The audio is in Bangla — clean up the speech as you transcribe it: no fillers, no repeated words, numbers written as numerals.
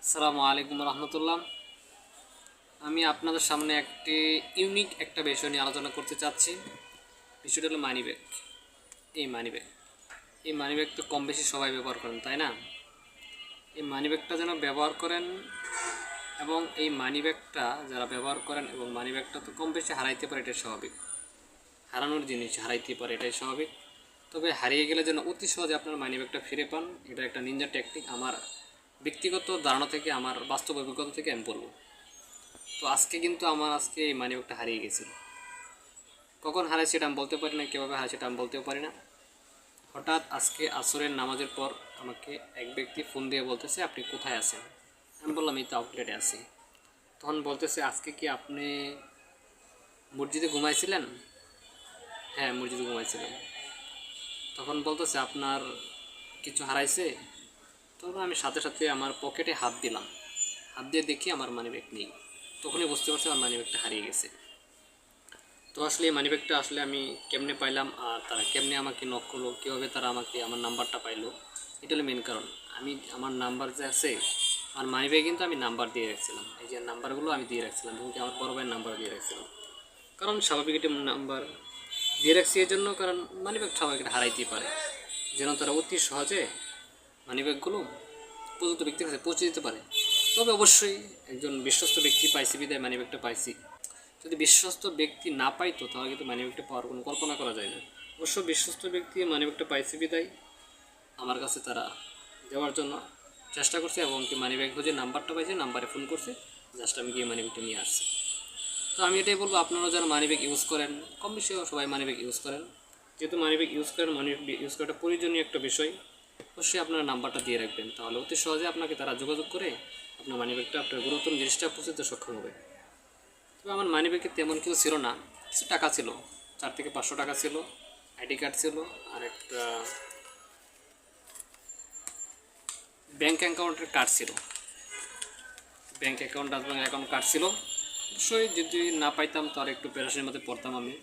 আসসালামু আলাইকুম রহমতুল্লাহ। আমি আপনাদের সামনে একটি ইউনিক একটা বিষয় নিয়ে আলোচনা করতে চাচ্ছি। বিষয়টা হলো মানিব্যাগ। এই মানিব্যাগ এই মানিব্যাগ তো কম বেশি সবাই ব্যবহার করেন, তাই না? এই মানিব্যাগটা যেন ব্যবহার করেন, এবং এই মানিব্যাগটা যারা ব্যবহার করেন এবং মানিব্যাগটা তো কম বেশি হারাইতে পারে, এটাই স্বাভাবিক। হারানোর জিনিস হারাইতে পারে, এটাই স্বাভাবিক। তবে হারিয়ে গেলে যেন অতি সহজে আপনার মানিব্যাগটা ফিরে পান, এটা একটা নিনজা টেকনিক। আমার ব্যক্তিগত ধারণা থেকে, আমার বাস্তব অভিজ্ঞতা থেকে আমি বলবো। তো আজকে এই মানিব্যাগটা হারিয়ে গেছিল। কখন হারায় সেটা আমি বলতে পারি না, কীভাবে হারায় সেটা আমি বলতেও পারি না। হঠাৎ আজকে আসরের নামাজের পর আমাকে এক ব্যক্তি ফোন দিয়ে বলতেছে, আপনি কোথায় আছেন? আমি বললাম, এই তো আউটলেটে আছি। তখন বলতেছে, আজকে কি আপনি মসজিদে ঘুমাইছিলেন? হ্যাঁ, মসজিদে ঘুমাইছিলেন। তখন বলতেছে, আপনার কিছু হারাইছে? তখন আমি সাথে সাথে আমার পকেটে হাত দিলাম, হাত দিয়ে দেখি আমার মানিব্যাগ নেই। তখনই বুঝতে পারছি আমার মানিব্যাগটা হারিয়ে গেছে। তো আসলে এই মানিব্যাগটা আসলে আমি কেমনে পাইলাম, আর তারা কেমনে আমাকে নক করলো, কীভাবে তারা আমাকে আমার নাম্বারটা পাইলো, এটা হলো মেন কারণ। আমার নাম্বার যে আছে, আমার মানিব্যাগে কিন্তু আমি নাম্বার দিয়ে রাখছিলাম। এই যে নাম্বারগুলো আমি দিয়ে রাখছিলাম, এবং আমার বড় ভাইয়ের নাম্বার দিয়ে রাখছিলাম। কারণ স্বাভাবিক এটা নাম্বার দিয়ে রাখছি এই জন্য, কারণ মানিব্যাগ স্বাভাবিক এটা হারাইতেই পারে, যেন তারা অতি সহজে মানিব্যাগগুলো উপযুক্ত ব্যক্তির কাছে পৌঁছে দিতে পারে। তবে অবশ্যই একজন বিশ্বস্ত ব্যক্তি পাইছি বিদায় মানিব্যাগটা পাইছি। যদি বিশ্বস্ত ব্যক্তি না পাইতো তাহলে কিন্তু মানিব্যাগটা পাওয়ার কোনো কল্পনা করা যায় না। অবশ্য বিশ্বস্ত ব্যক্তি মানিব্যাগটা পাইছে বিদায় আমার কাছে তারা দেওয়ার জন্য চেষ্টা করছে, এবং কি মানিব্যাগ খুঁজে নাম্বারটা পাইছে, নাম্বারে ফোন করছে, জাস্ট আমি গিয়ে মানিব্যাগটা নিয়ে আসছি। তো আমি এটাই বলবো, আপনারা যারা মানিব্যাগ ইউজ করেন, কম বেশি সবাই মানিব্যাগ ইউজ করেন, যেহেতু মানিব্যাগ ইউজ করেন, মানিব্যাগ ইউজ করাটা প্রয়োজনীয় একটা বিষয়। অবশ্যই আপনার নাম্বারটা দিয়ে রাখবেন, তাহলে অতি সহজে আপনাকে তারা যোগাযোগ করে আপনার মানিব্যাগটা, আপনার গুরুত্বপূর্ণ জিনিসটা পৌঁছাতে সক্ষম হবে। তবে আমার মানিব্যাগে তেমন কিছু ছিল না, কিছু টাকা ছিল, 4 থেকে 500 টাকা ছিল, আইডি কার্ড ছিল, আর একটা ব্যাঙ্ক অ্যাকাউন্টের কার্ড ছিল, ব্যাঙ্ক অ্যাকাউন্ট কার্ড ছিল। অবশ্যই যদি না পাইতাম তাহলে একটু পেরেশানির মধ্যে পড়তাম আমি।